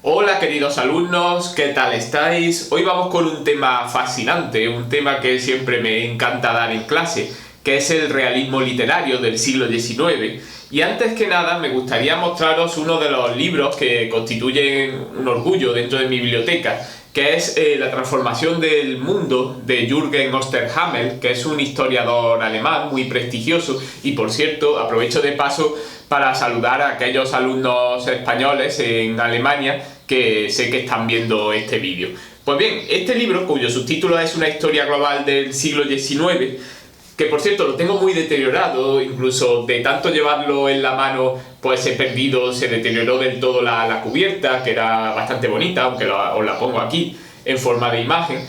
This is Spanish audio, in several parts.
Hola queridos alumnos, ¿qué tal estáis? Hoy vamos con un tema fascinante, un tema que siempre me encanta dar en clase, que es el realismo literario del siglo XIX. Y antes que nada me gustaría mostraros uno de los libros que constituyen un orgullo dentro de mi biblioteca, que es La transformación del mundo de Jürgen Osterhammel, que es un historiador alemán muy prestigioso. Y por cierto, aprovecho de paso para saludar a aquellos alumnos españoles en Alemania que sé que están viendo este vídeo. Pues bien, este libro, cuyo subtítulo es Una historia global del siglo XIX, que por cierto lo tengo muy deteriorado, incluso de tanto llevarlo en la mano pues he perdido, se deterioró del todo la cubierta, que era bastante bonita, aunque os la pongo aquí en forma de imagen.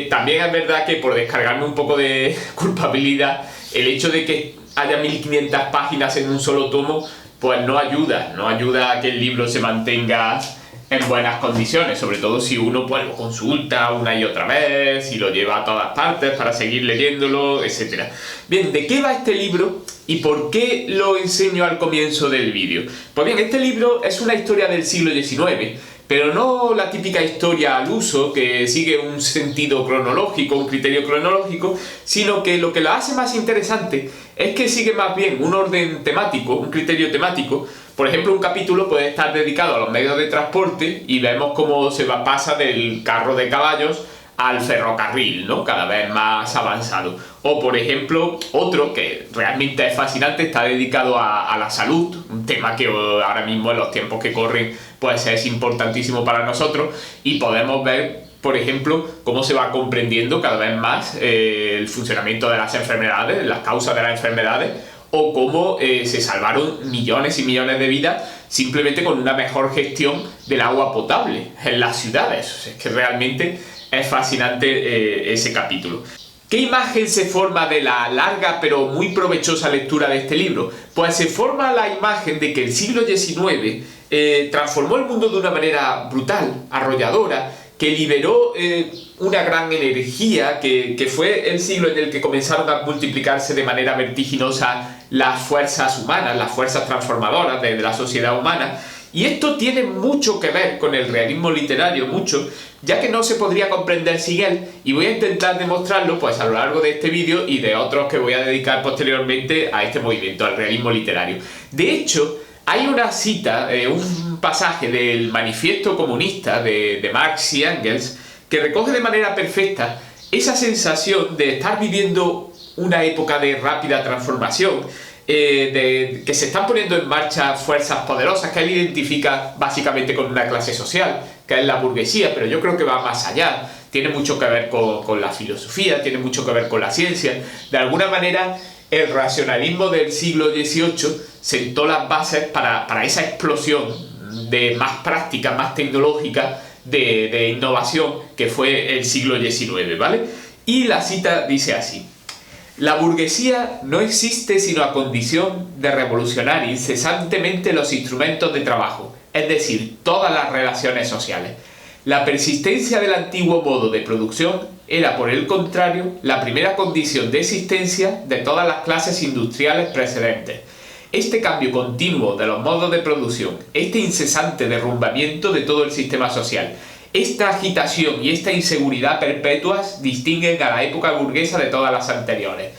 También es verdad que por descargarme un poco de culpabilidad, el hecho de que haya 1500 páginas en un solo tomo, pues no ayuda a que el libro se mantenga en buenas condiciones, sobre todo si uno pues lo consulta una y otra vez y lo lleva a todas partes para seguir leyéndolo, etc. Bien, ¿de qué va este libro y por qué lo enseño al comienzo del vídeo? Pues bien, este libro es una historia del siglo XIX, pero no la típica historia al uso que sigue un sentido cronológico, un criterio cronológico, sino que lo que la hace más interesante es que sigue más bien un orden temático, un criterio temático. Por ejemplo, un capítulo puede estar dedicado a los medios de transporte y vemos cómo pasa del carro de caballos al ferrocarril, ¿no? Cada vez más avanzado. O por ejemplo, otro que realmente es fascinante está dedicado a la salud, un tema que ahora mismo en los tiempos que corren pues es importantísimo para nosotros, y podemos ver, por ejemplo, cómo se va comprendiendo cada vez más el funcionamiento de las enfermedades, las causas de las enfermedades, o cómo se salvaron millones y millones de vidas simplemente con una mejor gestión del agua potable en las ciudades. O sea, es que realmente es fascinante ese capítulo. ¿Qué imagen se forma de la larga pero muy provechosa lectura de este libro? Pues se forma la imagen de que el siglo XIX transformó el mundo de una manera brutal, arrolladora, que liberó una gran energía, que fue el siglo en el que comenzaron a multiplicarse de manera vertiginosa las fuerzas humanas, las fuerzas transformadoras de la sociedad humana. Y esto tiene mucho que ver con el realismo literario, mucho, ya que no se podría comprender sin él, y voy a intentar demostrarlo pues a lo largo de este vídeo y de otros que voy a dedicar posteriormente a este movimiento, al realismo literario. De hecho, hay una cita, un pasaje del Manifiesto Comunista de Marx y Engels que recoge de manera perfecta esa sensación de estar viviendo una época de rápida transformación, de que se están poniendo en marcha fuerzas poderosas que él identifica básicamente con una clase social, que es la burguesía, pero yo creo que va más allá, tiene mucho que ver con la filosofía, tiene mucho que ver con la ciencia. De alguna manera, el racionalismo del siglo XVIII sentó las bases para esa explosión de más práctica, más tecnológica, de innovación que fue el siglo XIX, ¿vale? Y la cita dice así: la burguesía no existe sino a condición de revolucionar incesantemente los instrumentos de trabajo, es decir, todas las relaciones sociales. La persistencia del antiguo modo de producción era, por el contrario, la primera condición de existencia de todas las clases industriales precedentes. Este cambio continuo de los modos de producción, este incesante derrumbamiento de todo el sistema social, esta agitación y esta inseguridad perpetuas distinguen a la época burguesa de todas las anteriores.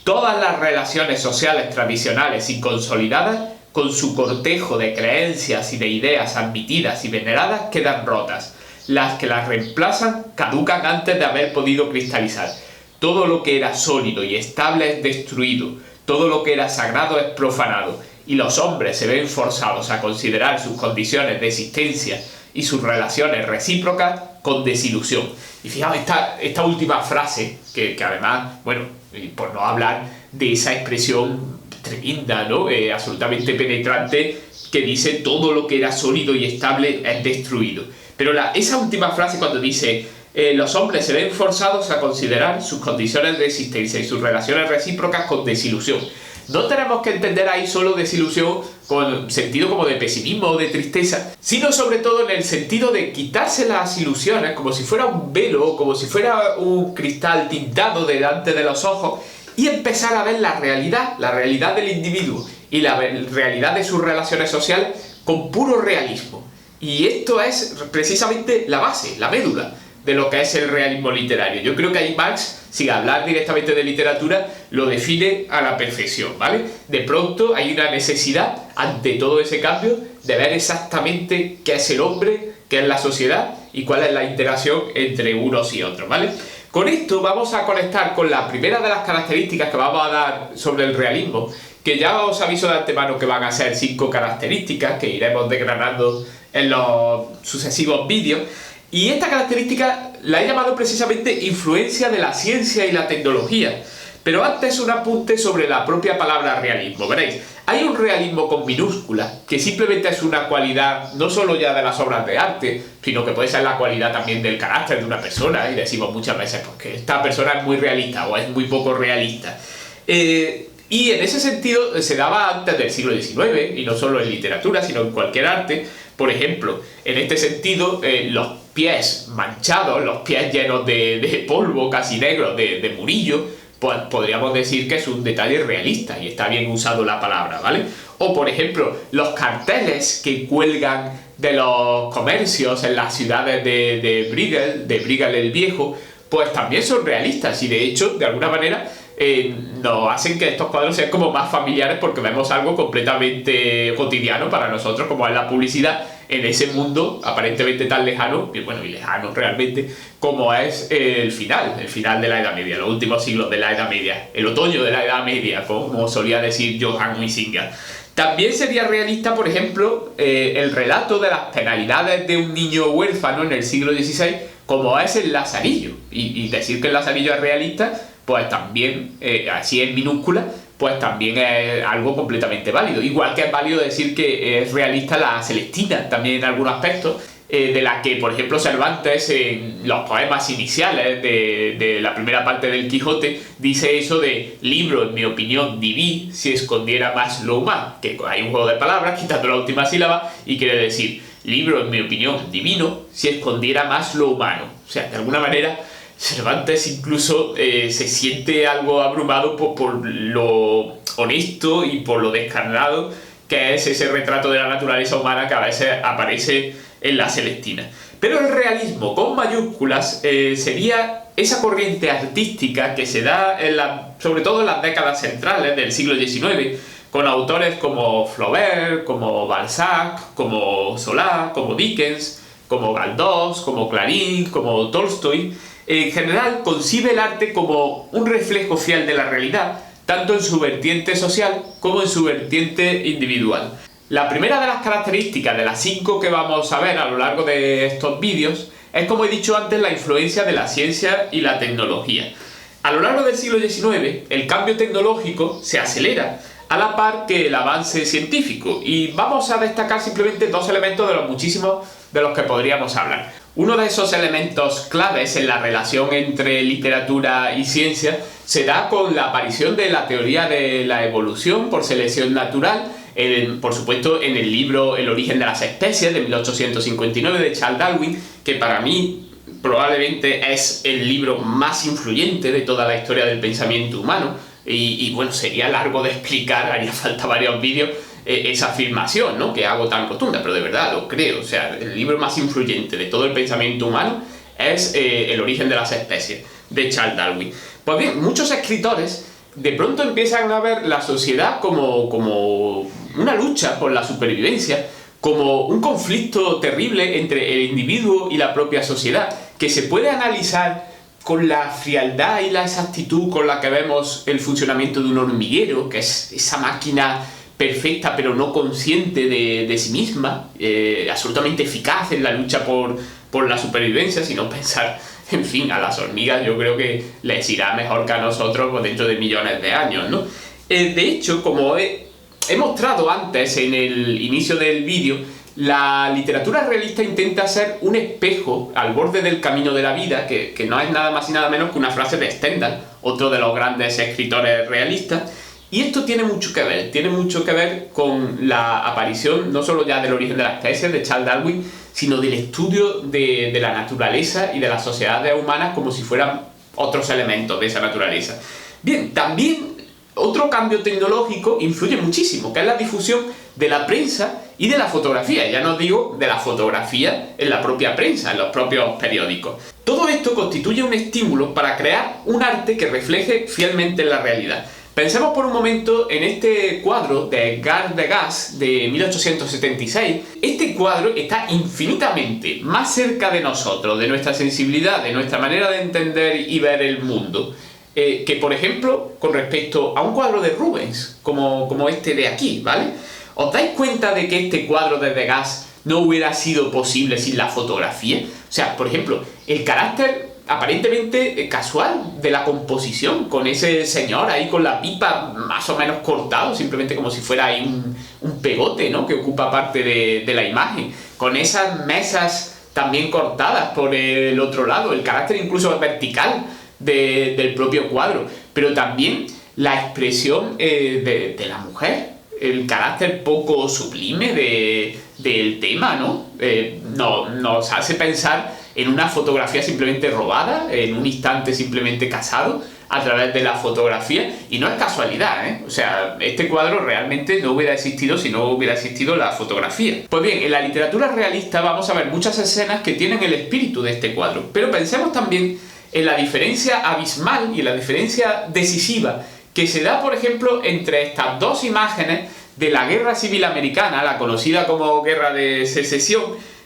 Todas las relaciones sociales tradicionales y consolidadas, con su cortejo de creencias y de ideas admitidas y veneradas, quedan rotas. Las que las reemplazan caducan antes de haber podido cristalizar. Todo lo que era sólido y estable es destruido, todo lo que era sagrado es profanado, y los hombres se ven forzados a considerar sus condiciones de existencia y sus relaciones recíprocas con desilusión. Y fijaos esta última frase, que además, bueno, por no hablar de esa expresión tremenda, ¿no? Absolutamente penetrante, que dice todo lo que era sólido y estable es destruido. Pero esa última frase, cuando dice los hombres se ven forzados a considerar sus condiciones de existencia y sus relaciones recíprocas con desilusión, no tenemos que entender ahí solo desilusión con sentido como de pesimismo o de tristeza, sino sobre todo en el sentido de quitarse las ilusiones como si fuera un velo, como si fuera un cristal tintado delante de los ojos, y empezar a ver la realidad del individuo y la realidad de sus relaciones sociales con puro realismo. Y esto es precisamente la base, la médula de lo que es el realismo literario. Yo creo que ahí Marx, sin hablar directamente de literatura, lo define a la perfección, ¿vale? De pronto hay una necesidad, ante todo ese cambio, de ver exactamente qué es el hombre, qué es la sociedad y cuál es la interacción entre unos y otros, ¿vale? Con esto vamos a conectar con la primera de las características que vamos a dar sobre el realismo, que ya os aviso de antemano que van a ser 5 características que iremos desgranando en los sucesivos vídeos. Y esta característica la he llamado precisamente influencia de la ciencia y la tecnología. Pero antes un apunte sobre la propia palabra realismo. Veréis, hay un realismo con minúscula, que simplemente es una cualidad no solo ya de las obras de arte, sino que puede ser la cualidad también del carácter de una persona, y decimos muchas veces pues, que esta persona es muy realista o es muy poco realista. Y en ese sentido se daba antes del siglo XIX, y no solo en literatura, sino en cualquier arte. Por ejemplo, en este sentido, los pies manchados, los pies llenos de polvo, casi negros, de murillo, pues podríamos decir que es un detalle realista, y está bien usado la palabra, ¿vale? O, por ejemplo, los carteles que cuelgan de los comercios en las ciudades de Bruegel el Viejo, pues también son realistas, y de hecho, de alguna manera, nos hacen que estos cuadros sean como más familiares, porque vemos algo completamente cotidiano para nosotros, como es la publicidad, en ese mundo aparentemente tan lejano, y bueno, y lejano realmente, como es el final de la Edad Media, los últimos siglos de la Edad Media, el otoño de la Edad Media, como solía decir Johann Huizinga. También sería realista, por ejemplo, el relato de las penalidades de un niño huérfano en el siglo XVI, como es el Lazarillo, y decir que el Lazarillo es realista, pues también, así en minúscula, pues también es algo completamente válido. Igual que es válido decir que es realista la Celestina, también en algunos aspectos, de la que, por ejemplo, Cervantes, en los poemas iniciales de la primera parte del Quijote, dice eso de libro, en mi opinión, diví, si escondiera más lo humano, que hay un juego de palabras, quitando la última sílaba, y quiere decir libro, en mi opinión, divino, si escondiera más lo humano. O sea, de alguna manera, Cervantes incluso se siente algo abrumado por lo honesto y por lo descarnado que es ese retrato de la naturaleza humana que a veces aparece en la Celestina. Pero el realismo con mayúsculas sería esa corriente artística que se da sobre todo en las décadas centrales del siglo XIX, con autores como Flaubert, como Balzac, como Zola, como Dickens, como Galdós, como Clarín, como Tolstoy. En general concibe el arte como un reflejo fiel de la realidad, tanto en su vertiente social como en su vertiente individual. La primera de las características de las 5 que vamos a ver a lo largo de estos vídeos es, como he dicho antes, la influencia de la ciencia y la tecnología. A lo largo del siglo XIX, el cambio tecnológico se acelera a la par que el avance científico, y vamos a destacar simplemente 2 elementos de los muchísimos de los que podríamos hablar. Uno de esos elementos claves en la relación entre literatura y ciencia se da con la aparición de la teoría de la evolución por selección natural, por supuesto en el libro El origen de las especies de 1859 de Charles Darwin, que para mí probablemente es el libro más influyente de toda la historia del pensamiento humano, y bueno, sería largo de explicar, haría falta varios vídeos, esa afirmación, ¿no?, que hago tan rotunda, pero de verdad lo creo. O sea, el libro más influyente de todo el pensamiento humano es El origen de las especies, de Charles Darwin. Pues bien, muchos escritores de pronto empiezan a ver la sociedad como una lucha por la supervivencia, como un conflicto terrible entre el individuo y la propia sociedad, que se puede analizar con la frialdad y la exactitud con la que vemos el funcionamiento de un hormiguero, que es esa máquina perfecta pero no consciente de sí misma, absolutamente eficaz en la lucha por la supervivencia, sino pensar, en fin, a las hormigas yo creo que les irá mejor que a nosotros dentro de millones de años, ¿no? De hecho, como he mostrado antes en el inicio del vídeo, la literatura realista intenta ser un espejo al borde del camino de la vida, que no es nada más y nada menos que una frase de Stendhal, otro de los grandes escritores realistas. Y esto tiene mucho que ver con la aparición no solo ya del origen de las especies de Charles Darwin, sino del estudio de la naturaleza y de las sociedades humanas como si fueran otros elementos de esa naturaleza. Bien, también Otro cambio tecnológico influye muchísimo, que es la difusión de la prensa y de la fotografía. Ya no digo de la fotografía en la propia prensa, en los propios periódicos. Todo esto constituye un estímulo para crear un arte que refleje fielmente la realidad. Pensemos por un momento en este cuadro de Edgar Degas de 1876. Este cuadro está infinitamente más cerca de nosotros, de nuestra sensibilidad, de nuestra manera de entender y ver el mundo, que por ejemplo con respecto a un cuadro de Rubens, como este de aquí, ¿vale? ¿Os dais cuenta de que este cuadro de Degas no hubiera sido posible sin la fotografía? O sea, por ejemplo, el carácter aparentemente casual de la composición, con ese señor ahí con la pipa más o menos cortado, simplemente como si fuera ahí un pegote, ¿no?, que ocupa parte de la imagen, con esas mesas también cortadas por el otro lado, el carácter incluso vertical del propio cuadro, pero también la expresión de la mujer, el carácter poco sublime del tema, ¿no? Nos hace pensar en una fotografía simplemente robada, en un instante simplemente casado a través de la fotografía, y no es casualidad, ¿eh? O sea, este cuadro realmente no hubiera existido si no hubiera existido la fotografía. Pues bien, en la literatura realista vamos a ver muchas escenas que tienen el espíritu de este cuadro, pero pensemos también en la diferencia abismal y en la diferencia decisiva que se da, por ejemplo, entre estas dos imágenes de la Guerra Civil Americana, la conocida como Guerra de Secesión,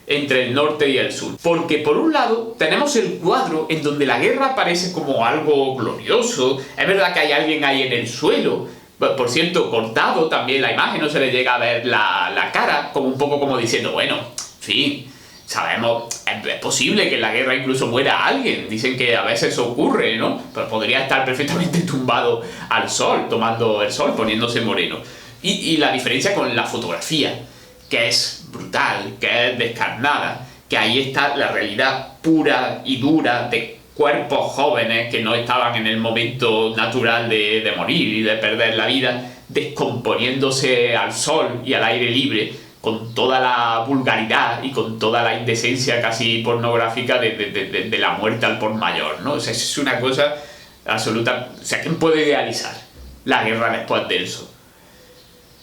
entre el norte y el sur. Porque por un lado tenemos el cuadro en donde la guerra parece como algo glorioso, es verdad que hay alguien ahí en el suelo, por cierto, cortado también la imagen, no se le llega a ver la cara, como un poco como diciendo, bueno, en fin, sabemos, es posible que en la guerra incluso muera alguien, dicen que a veces eso ocurre, ¿no? Pero podría estar perfectamente tumbado al sol, tomando el sol, poniéndose moreno. Y la diferencia con la fotografía, que es brutal, que es descarnada, que ahí está la realidad pura y dura de cuerpos jóvenes que no estaban en el momento natural de morir y de perder la vida, descomponiéndose al sol y al aire libre, con toda la vulgaridad y con toda la indecencia casi pornográfica de la muerte al por mayor, ¿no? O sea, es una cosa absoluta. O sea, ¿quién puede idealizar la guerra después de eso?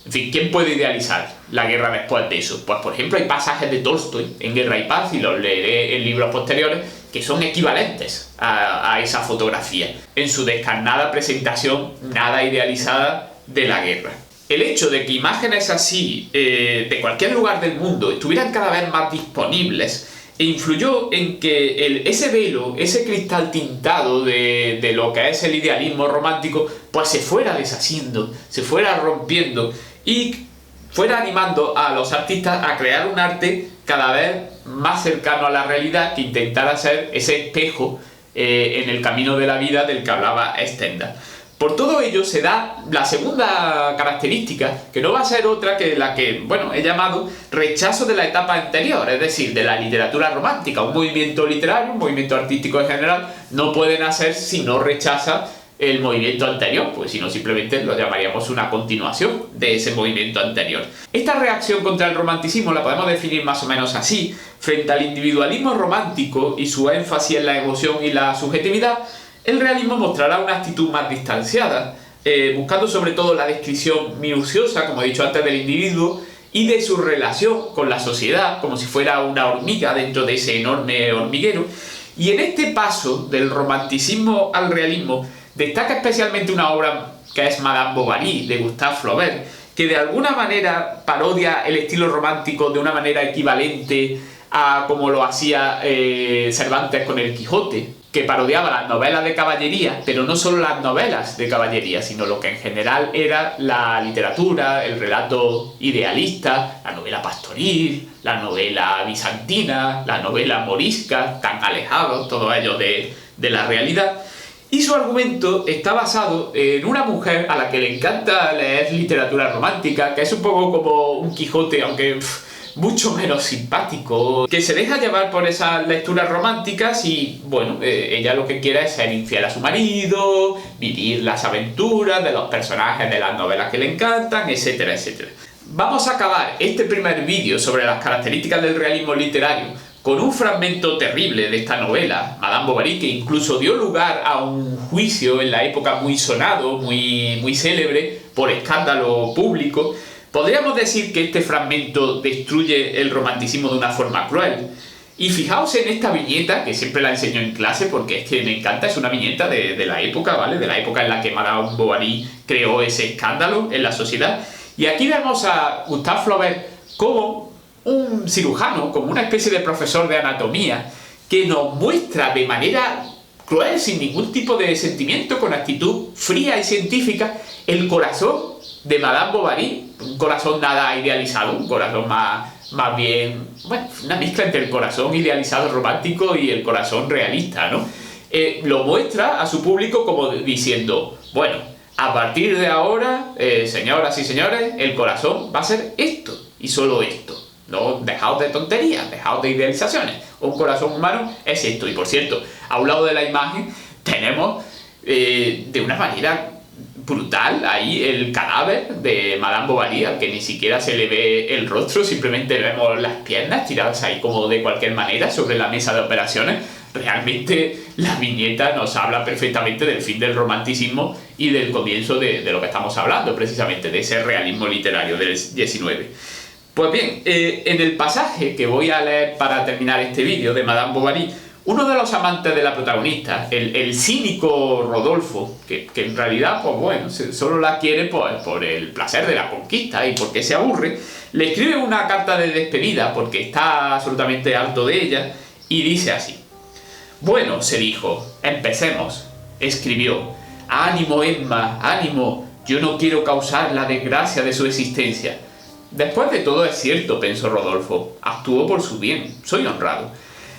En fin, ¿quién puede idealizar la guerra después de eso? Pues, por ejemplo, hay pasajes de Tolstoy en Guerra y Paz, y los leeré en libros posteriores, que son equivalentes a esa fotografía, en su descarnada presentación nada idealizada de la guerra. El hecho de que imágenes así, de cualquier lugar del mundo, estuvieran cada vez más disponibles, influyó en que ese velo, ese cristal tintado de lo que es el idealismo romántico, pues se fuera deshaciendo, se fuera rompiendo, y fuera animando a los artistas a crear un arte cada vez más cercano a la realidad, que intentara ser ese espejo en el camino de la vida del que hablaba Stendhal. Por todo ello se da la segunda característica, que no va a ser otra que la que, bueno, he llamado rechazo de la etapa anterior, es decir, de la literatura romántica. Un movimiento literario, un movimiento artístico en general, no puede nacer si no rechaza el movimiento anterior, pues si no simplemente lo llamaríamos una continuación de ese movimiento anterior. Esta reacción contra el romanticismo la podemos definir más o menos así: frente al individualismo romántico y su énfasis en la emoción y la subjetividad, el realismo mostrará una actitud más distanciada, buscando sobre todo la descripción minuciosa, como he dicho antes, del individuo y de su relación con la sociedad, como si fuera una hormiga dentro de ese enorme hormiguero. Y en este paso del romanticismo al realismo destaca especialmente una obra que es Madame Bovary, de Gustave Flaubert, que de alguna manera parodia el estilo romántico de una manera equivalente a como lo hacía Cervantes con el Quijote, que parodiaba las novelas de caballería, pero no solo las novelas de caballería, sino lo que en general era la literatura, el relato idealista, la novela pastoril, la novela bizantina, la novela morisca, tan alejados todos ellos de la realidad. Y su argumento está basado en una mujer a la que le encanta leer literatura romántica, que es un poco como un Quijote, aunque mucho menos simpático, que se deja llevar por esas lecturas románticas y, bueno, ella lo que quiere es ser infiel a su marido, vivir las aventuras de los personajes de las novelas que le encantan, etcétera, etcétera. Vamos a acabar este primer vídeo sobre las características del realismo literario con un fragmento terrible de esta novela, Madame Bovary, que incluso dio lugar a un juicio en la época muy sonado, muy célebre, por escándalo público, podríamos decir que este fragmento destruye el romanticismo de una forma cruel. Y fijaos en esta viñeta, que siempre la enseño en clase porque es que me encanta, es una viñeta de la época, ¿vale? De la época en la que Madame Bovary creó ese escándalo en la sociedad. Y aquí vemos a Gustave Flaubert como un cirujano, como una especie de profesor de anatomía, que nos muestra de manera cruel, sin ningún tipo de sentimiento, con actitud fría y científica, el corazón de Madame Bovary, un corazón nada idealizado, un corazón más bien, bueno, una mezcla entre el corazón idealizado romántico y el corazón realista, ¿no? Lo muestra a su público como diciendo, bueno, a partir de ahora, señoras y señores, el corazón va a ser esto y solo esto. No, dejaos de tonterías, dejaos de idealizaciones. Un corazón humano es esto. Y por cierto, a un lado de la imagen tenemos de una manera brutal ahí el cadáver de Madame Bovary, al que ni siquiera se le ve el rostro, simplemente vemos las piernas tiradas ahí como de cualquier manera sobre la mesa de operaciones. Realmente la viñeta nos habla perfectamente del fin del romanticismo y del comienzo de lo que estamos hablando, precisamente de ese realismo literario del XIX. Pues bien, en el pasaje que voy a leer para terminar este vídeo de Madame Bovary, uno de los amantes de la protagonista, el cínico Rodolfo, que en realidad, pues bueno, solo la quiere por el placer de la conquista y porque se aburre, le escribe una carta de despedida porque está absolutamente harto de ella y dice así: «Bueno», se dijo, «empecemos», escribió, «ánimo, Emma, ánimo, yo no quiero causar la desgracia de su existencia». Después de todo es cierto, pensó Rodolfo, actuó por su bien, soy honrado.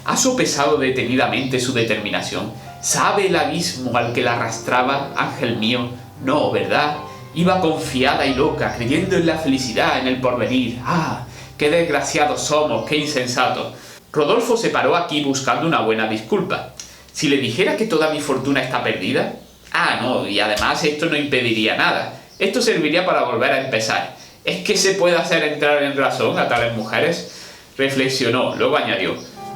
Ha sopesado detenidamente su determinación. ¿Sabe el abismo al que la arrastraba, ángel mío? No, ¿verdad? Iba confiada y loca, creyendo en la felicidad, en el porvenir. ¡Ah! ¡Qué desgraciados somos! ¡Qué insensatos! Rodolfo se paró aquí buscando una buena disculpa. ¿Si le dijera que toda mi fortuna está perdida? Ah, no, y además esto no impediría nada. Esto serviría para volver a empezar. ¿Es que se puede hacer entrar en razón a tales mujeres? Reflexionó, luego añadió: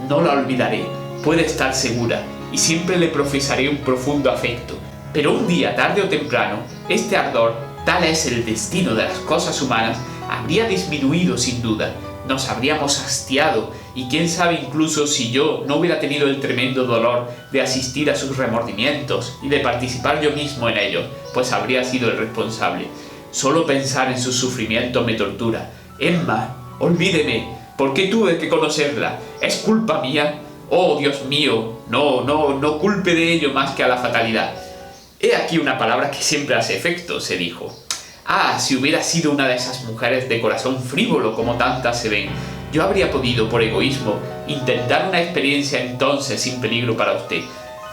no la olvidaré, puede estar segura, y siempre le profesaré un profundo afecto. Pero un día, tarde o temprano, este ardor, tal es el destino de las cosas humanas, habría disminuido sin duda, nos habríamos hastiado, y quién sabe incluso si yo no hubiera tenido el tremendo dolor de asistir a sus remordimientos y de participar yo mismo en ellos, pues habría sido el responsable. Solo pensar en sus sufrimientos me tortura. Emma, olvídeme. ¿Por qué tuve que conocerla? ¿Es culpa mía? Oh, Dios mío, no culpe de ello más que a la fatalidad. He aquí una palabra que siempre hace efecto, se dijo. Ah, si hubiera sido una de esas mujeres de corazón frívolo como tantas se ven, yo habría podido, por egoísmo, intentar una experiencia entonces sin peligro para usted.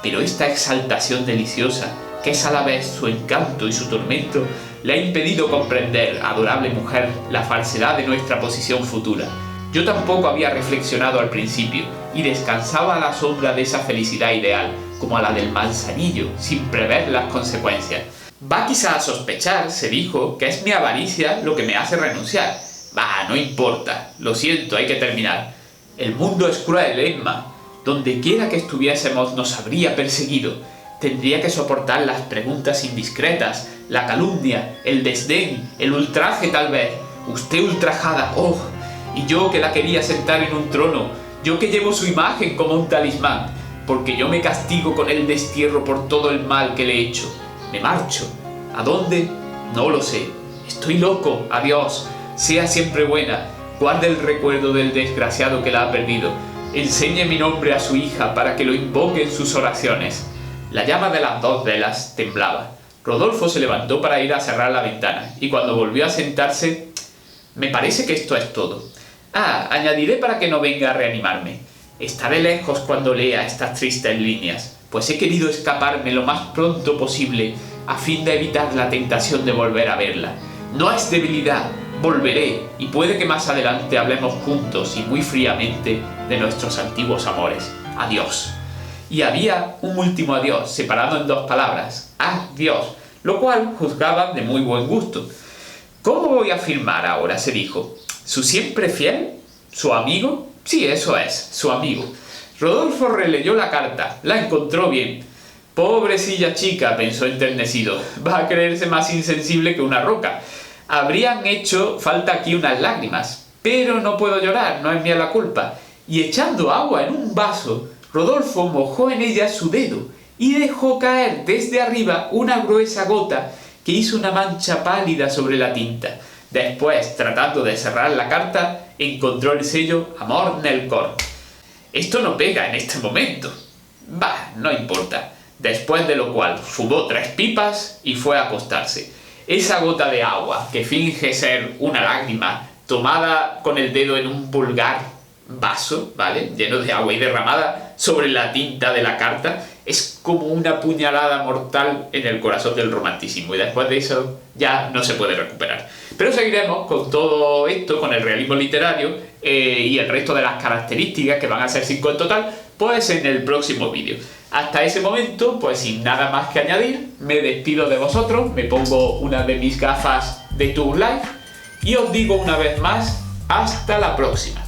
Pero esta exaltación deliciosa, que es a la vez su encanto y su tormento, le ha impedido comprender, adorable mujer, la falsedad de nuestra posición futura. Yo tampoco había reflexionado al principio, y descansaba a la sombra de esa felicidad ideal, como a la del manzanillo, sin prever las consecuencias. Va quizá a sospechar, se dijo, que es mi avaricia lo que me hace renunciar. Bah, no importa, lo siento, hay que terminar. El mundo es cruel, Emma. Donde quiera que estuviésemos nos habría perseguido. Tendría que soportar las preguntas indiscretas, la calumnia, el desdén, el ultraje tal vez. Usted ultrajada, oh, y yo que la quería sentar en un trono, yo que llevo su imagen como un talismán, porque yo me castigo con el destierro por todo el mal que le he hecho. Me marcho. ¿A dónde? No lo sé. Estoy loco. Adiós. Sea siempre buena. Guarde el recuerdo del desgraciado que la ha perdido. Enseñe mi nombre a su hija para que lo invoque en sus oraciones. La llama de las 2 velas temblaba. Rodolfo se levantó para ir a cerrar la ventana, y cuando volvió a sentarse... Me parece que esto es todo. Ah, añadiré para que no venga a reanimarme. Estaré lejos cuando lea estas tristes líneas, pues he querido escaparme lo más pronto posible a fin de evitar la tentación de volver a verla. No es debilidad, volveré, y puede que más adelante hablemos juntos y muy fríamente de nuestros antiguos amores. Adiós. Y había un último adiós, separado en 2 palabras, adiós, lo cual juzgaban de muy buen gusto. ¿Cómo voy a firmar ahora?, se dijo. ¿Su siempre fiel? ¿Su amigo? Sí, eso es, su amigo. Rodolfo releyó la carta, la encontró bien. Pobrecilla chica, pensó enternecido, va a creerse más insensible que una roca. Habrían hecho falta aquí unas lágrimas, pero no puedo llorar, no es mía la culpa. Y echando agua en un vaso, Rodolfo mojó en ella su dedo y dejó caer desde arriba una gruesa gota que hizo una mancha pálida sobre la tinta. Después, tratando de cerrar la carta, encontró el sello Amor nel cor. Esto no pega en este momento. Bah, no importa. Después de lo cual fumó 3 pipas y fue a acostarse. Esa gota de agua, que finge ser una lágrima, tomada con el dedo en un vulgar vaso, ¿vale?, lleno de agua y derramada sobre la tinta de la carta, es como una puñalada mortal en el corazón del romanticismo, y después de eso ya no se puede recuperar. Pero seguiremos con todo esto, con el realismo literario y el resto de las características, que van a ser 5 en total, pues en el próximo vídeo. Hasta ese momento, pues sin nada más que añadir, me despido de vosotros, me pongo una de mis gafas de Tour Life y os digo una vez más, hasta la próxima.